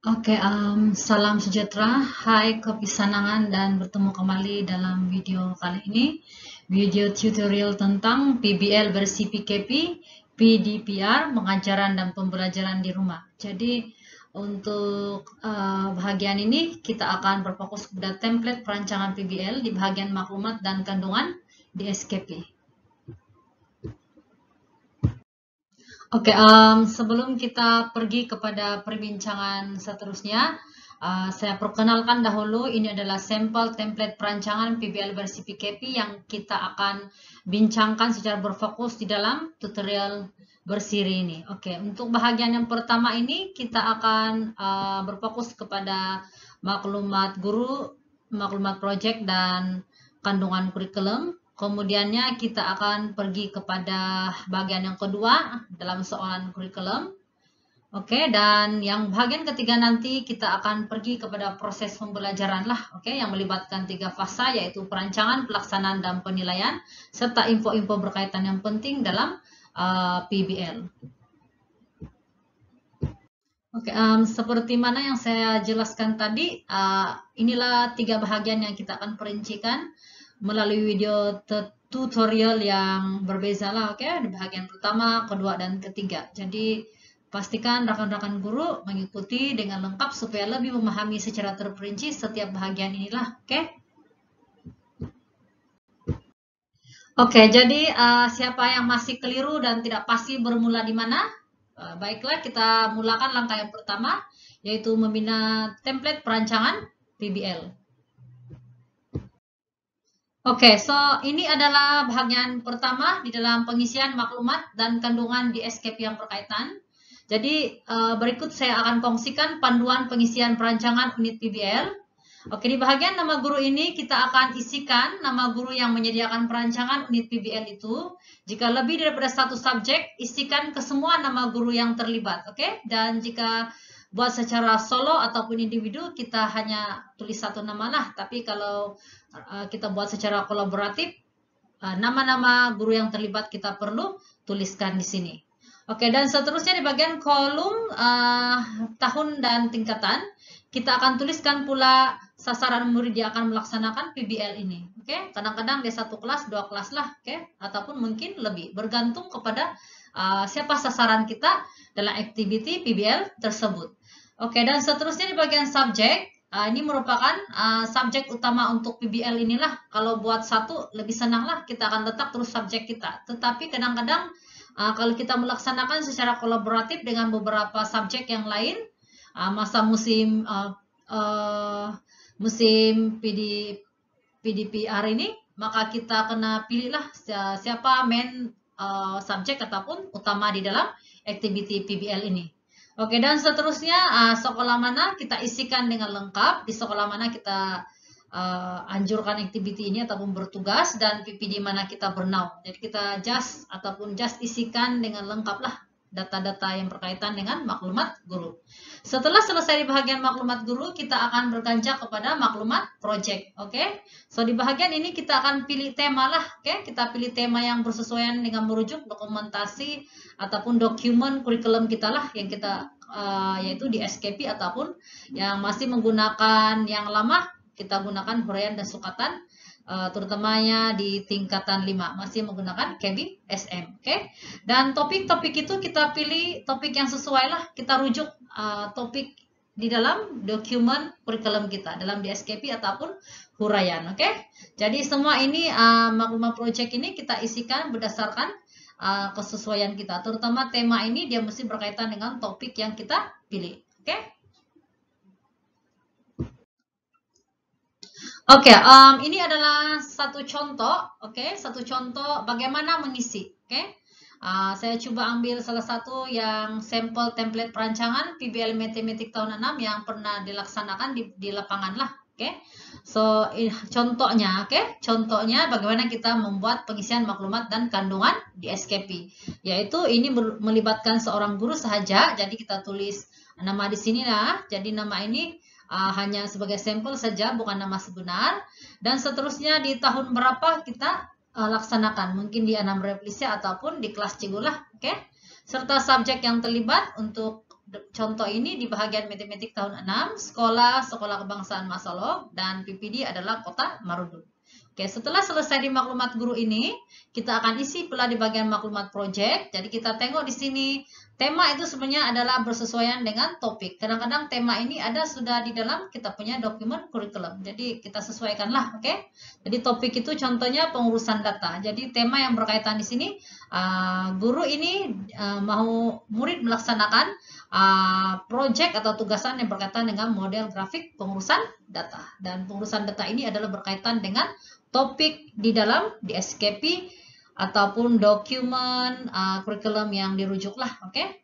Salam sejahtera. Hai Kopi Sanangan dan bertemu kembali dalam video kali ini. Video tutorial tentang PBL versi PKP, PDPR, pengajaran dan pembelajaran di rumah. Jadi untuk bahagian ini kita akan berfokus pada template perancangan PBL di bahagian maklumat dan kandungan di SKP. Sebelum kita pergi kepada perbincangan seterusnya, saya perkenalkan dahulu ini adalah sampel template perancangan PBL versi PKP yang kita akan bincangkan secara berfokus di dalam tutorial berseri ini. Untuk bahagian yang pertama ini kita akan berfokus kepada maklumat guru, maklumat project dan kandungan kurikulum. Kemudiannya kita akan pergi kepada bagian yang kedua dalam soalan kurikulum. Dan yang bagian ketiga nanti kita akan pergi kepada proses pembelajaran lah, yang melibatkan 3 fasa yaitu perancangan, pelaksanaan, dan penilaian serta info-info berkaitan yang penting dalam PBL. Seperti mana yang saya jelaskan tadi, inilah 3 bahagian yang kita akan perincikan melalui video tutorial yang berbeza lah, di bahagian pertama, kedua, dan ketiga. Jadi pastikan rekan-rekan guru mengikuti dengan lengkap supaya lebih memahami secara terperinci setiap bahagian inilah, Jadi siapa yang masih keliru dan tidak pasti bermula di mana? Baiklah, kita mulakan langkah yang pertama, yaitu membina template perancangan PBL. Ini adalah bahagian pertama di dalam pengisian maklumat dan kandungan di SKP yang berkaitan. Jadi berikut saya akan kongsikan panduan pengisian perancangan unit PBL. Di bahagian nama guru ini kita akan isikan nama guru yang menyediakan perancangan unit PBL itu. Jika lebih daripada satu subjek, isikan ke semua nama guru yang terlibat, Dan jika buat secara solo ataupun individu, kita hanya tulis satu nama lah. Tapi kalau kita buat secara kolaboratif, nama-nama guru yang terlibat kita perlu tuliskan di sini. Dan seterusnya di bagian kolom tahun dan tingkatan, kita akan tuliskan pula sasaran murid yang akan melaksanakan PBL ini. Kadang-kadang dia 1 kelas, 2 kelas lah, ataupun mungkin lebih, bergantung kepada siapa sasaran kita dalam activity PBL tersebut. Dan seterusnya di bagian subjek, ini merupakan subjek utama untuk PBL inilah. Kalau buat satu lebih senang lah, kita akan letak terus subjek kita. Tetapi kadang-kadang kalau kita melaksanakan secara kolaboratif dengan beberapa subjek yang lain, masa musim PDPR ini, maka kita kena pilihlah siapa main subjek ataupun utama di dalam activity PBL ini. Dan seterusnya sekolah mana kita isikan dengan lengkap, di sekolah mana kita anjurkan activity ini ataupun bertugas, dan PP di mana kita bernaung. Jadi kita just isikan dengan lengkap lah data-data yang berkaitan dengan maklumat guru. Setelah selesai di bahagian maklumat guru, kita akan berganjak kepada maklumat project. Di bahagian ini kita akan pilih tema lah, Kita pilih tema yang bersesuaian dengan merujuk dokumentasi ataupun dokumen kurikulum kita lah, yang kita yaitu di SKP ataupun yang masih menggunakan yang lama, kita gunakan huraian dan sukatan. Terutamanya di tingkatan 5 masih menggunakan KB SM, Dan topik-topik itu kita pilih topik yang sesuai lah, kita rujuk topik di dalam dokumen kurikulum kita dalam di SKP ataupun huraian, Jadi semua ini maklumat project ini kita isikan berdasarkan kesesuaian kita, terutama tema ini dia mesti berkaitan dengan topik yang kita pilih, ini adalah satu contoh, satu contoh bagaimana mengisi, saya coba ambil salah satu yang sampel template perancangan PBL Matematik tahun 6 yang pernah dilaksanakan di lapangan lah, contohnya, contohnya bagaimana kita membuat pengisian maklumat dan kandungan di SKP, yaitu ini melibatkan seorang guru sahaja, jadi kita tulis nama di sini lah, jadi nama ini hanya sebagai sampel saja, bukan nama sebenar. Dan seterusnya di tahun berapa kita laksanakan, mungkin di 6 replisia ataupun di kelas Cigulah, serta subjek yang terlibat untuk contoh ini di bagian matematik tahun 6, Sekolah Kebangsaan Masolok, dan PPD adalah Kota Marudun. Oke, setelah selesai di maklumat guru ini, kita akan isi pula di bagian maklumat project. Jadi kita tengok di sini, tema itu sebenarnya adalah bersesuaian dengan topik. Kadang-kadang tema ini ada sudah di dalam kita punya dokumen kurikulum. Jadi kita sesuaikanlah, oke? Jadi topik itu contohnya pengurusan data. Jadi tema yang berkaitan di sini, guru ini mau murid melaksanakan project atau tugasan yang berkaitan dengan model grafik pengurusan data. Dan pengurusan data ini adalah berkaitan dengan topik di dalam di SKP ataupun dokumen kurikulum yang dirujuk lah, oke?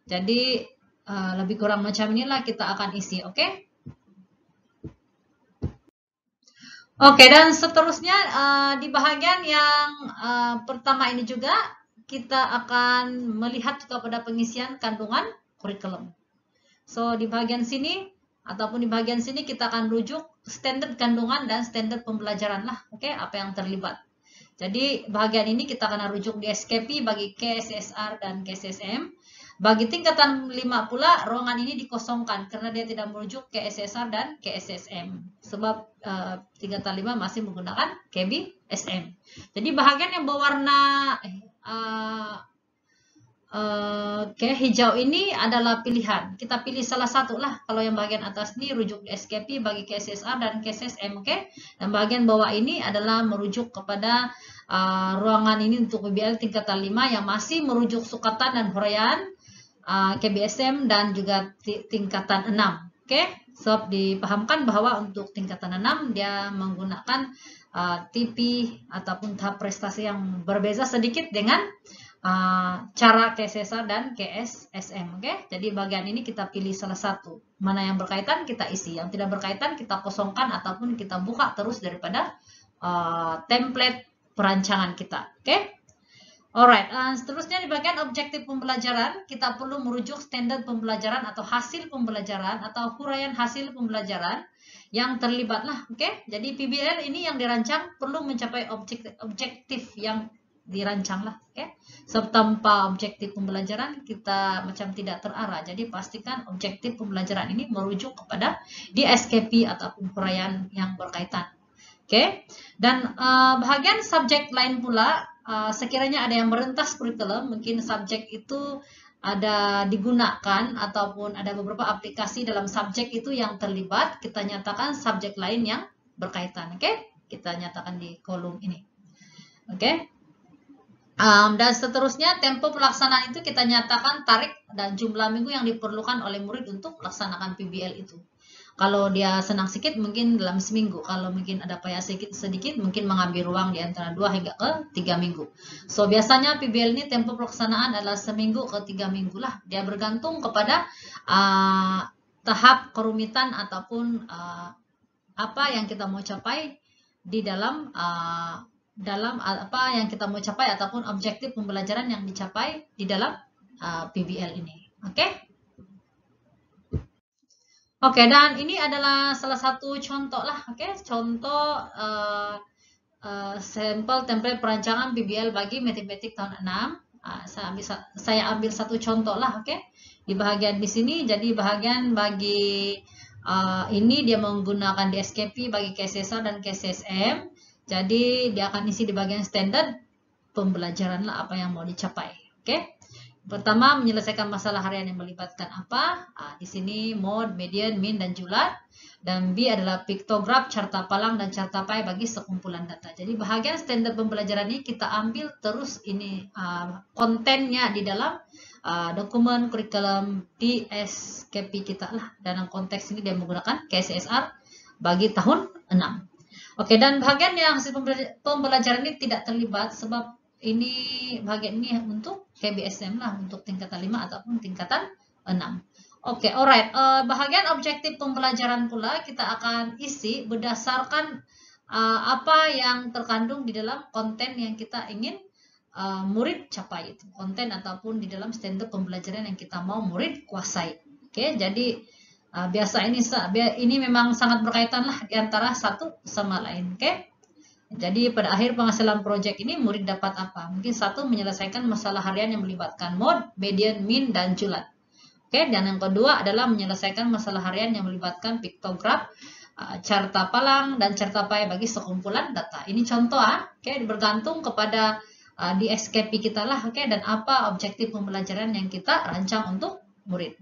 Jadi lebih kurang macam inilah kita akan isi, oke? Oke, dan seterusnya di bagian yang pertama ini juga kita akan melihat juga pada pengisian kandungan kurikulum. So di bagian sini ataupun di bagian sini kita akan rujuk standar kandungan dan standar pembelajaran lah, oke? Apa yang terlibat. Jadi bagian ini kita akan rujuk di SKP bagi KSSR dan KSSM. Bagi tingkatan 5 pula ruangan ini dikosongkan karena dia tidak merujuk KSSR dan KSSM. Sebab tingkatan 5 masih menggunakan KBSM. Jadi bagian yang berwarna hijau ini adalah pilihan. Kita pilih salah satu lah. Kalau yang bagian atas ini rujuk di SKP bagi KSSR dan KSSM, oke? Dan bagian bawah ini adalah merujuk kepada ruangan ini untuk PBL tingkatan 5 yang masih merujuk sukatan dan huraian KBSM dan juga tingkatan 6, oke? Sebab dipahamkan bahwa untuk tingkatan 6 dia menggunakan TP ataupun tahap prestasi yang berbeza sedikit dengan cara KSSR dan KSSM, oke? Jadi bagian ini kita pilih salah satu. Mana yang berkaitan kita isi, yang tidak berkaitan kita kosongkan ataupun kita buka terus daripada template perancangan kita, oke? Alright, seterusnya di bagian objektif pembelajaran kita perlu merujuk standar pembelajaran atau hasil pembelajaran atau huraian hasil pembelajaran yang terlibat lah, oke? Jadi PBL ini yang dirancang perlu mencapai objektif yang dirancang lah, oke? Sebab tanpa objektif pembelajaran kita macam tidak terarah. Jadi pastikan objektif pembelajaran ini merujuk kepada di SKP ataupun huraian yang berkaitan, oke? Dan bahagian subjek lain pula, sekiranya ada yang merentas kurikulum, mungkin subjek itu ada digunakan ataupun ada beberapa aplikasi dalam subjek itu yang terlibat, kita nyatakan subjek lain yang berkaitan, oke? Kita nyatakan di kolom ini, oke? Dan seterusnya tempo pelaksanaan itu kita nyatakan tarikh dan jumlah minggu yang diperlukan oleh murid untuk melaksanakan PBL itu. Kalau dia senang sedikit mungkin dalam seminggu, kalau mungkin ada payah sedikit mungkin mengambil ruang di antara 2 hingga ke 3 minggu. So biasanya PBL ini tempo pelaksanaan adalah seminggu ke 3 minggu lah. Dia bergantung kepada tahap kerumitan ataupun apa yang kita mau capai di dalam apa yang kita mau capai ataupun objektif pembelajaran yang dicapai di dalam PBL ini, oke? Oke, dan ini adalah salah satu contoh lah, oke? Contoh sampel template perancangan PBL bagi matematik tahun 6. Saya ambil satu contoh lah, oke? Di bagian di sini, jadi bagian bagi ini dia menggunakan DSKP bagi KSSR dan KSSM. Jadi dia akan isi di bagian standar pembelajaran lah apa yang mau dicapai, oke? Pertama, menyelesaikan masalah harian yang melibatkan apa? Di sini mode, median, min, dan julat. Dan B adalah piktograf, carta palang, dan carta pai bagi sekumpulan data. Jadi bahagian standar pembelajaran ini kita ambil terus ini kontennya di dalam dokumen kurikulum di SKP kita lah. Dalam konteks ini dia menggunakan KSSR bagi tahun 6. Oke, dan bagian yang hasil pembelajaran ini tidak terlibat sebab ini bagian ini untuk KBSM lah, untuk tingkatan 5 ataupun tingkatan 6. Oke, alright. Bahagian objektif pembelajaran pula kita akan isi berdasarkan apa yang terkandung di dalam konten yang kita ingin murid capai itu. Konten ataupun di dalam standar pembelajaran yang kita mau murid kuasai. Oke, jadi biasa ini memang sangat berkaitan lah di antara satu sama lain, oke? Jadi pada akhir penghasilan proyek ini murid dapat apa? Mungkin satu, menyelesaikan masalah harian yang melibatkan mode, median, min, dan julat. Oke, dan yang kedua adalah menyelesaikan masalah harian yang melibatkan piktograf, carta palang, dan carta pie bagi sekumpulan data. Ini contoh, oke, bergantung kepada di SKP kita lah, oke, dan apa objektif pembelajaran yang kita rancang untuk murid.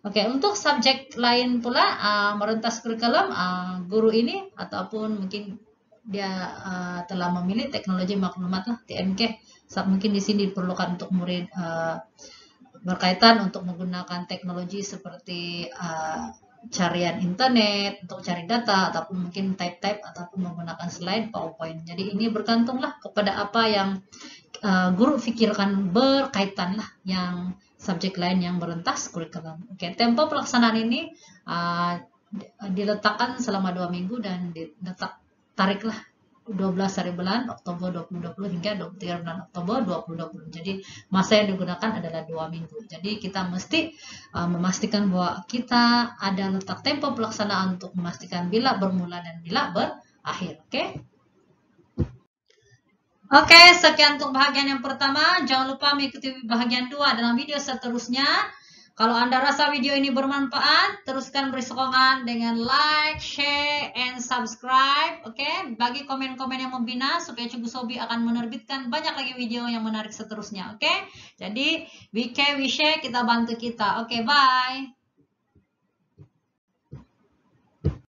Oke, untuk subjek lain pula merentas kurikulum, guru ini ataupun mungkin dia telah memilih teknologi maklumat lah, TMK. Mungkin di sini diperlukan untuk murid berkaitan untuk menggunakan teknologi seperti carian internet untuk cari data, ataupun mungkin type ataupun menggunakan slide PowerPoint. Jadi ini bergantunglah kepada apa yang guru pikirkan berkaitan lah yang subjek lain yang merentas kurikulum. Oke, tempo pelaksanaan ini diletakkan selama 2 minggu dan tariklah 12 hari bulan Oktober 2020 hingga 23 bulan Oktober 2020. Jadi masa yang digunakan adalah 2 minggu. Jadi kita mesti memastikan bahwa kita ada letak tempo pelaksanaan untuk memastikan bila bermula dan bila berakhir. Oke? Oke, sekian untuk bahagian yang pertama. Jangan lupa mengikuti bahagian 2 dalam video seterusnya. Kalau Anda rasa video ini bermanfaat, teruskan beri sokongan dengan like, share, and subscribe. Oke, bagi komen-komen yang membina supaya Cigu Sobi akan menerbitkan banyak lagi video yang menarik seterusnya. Oke, jadi we care, we share, kita bantu kita. Oke, bye.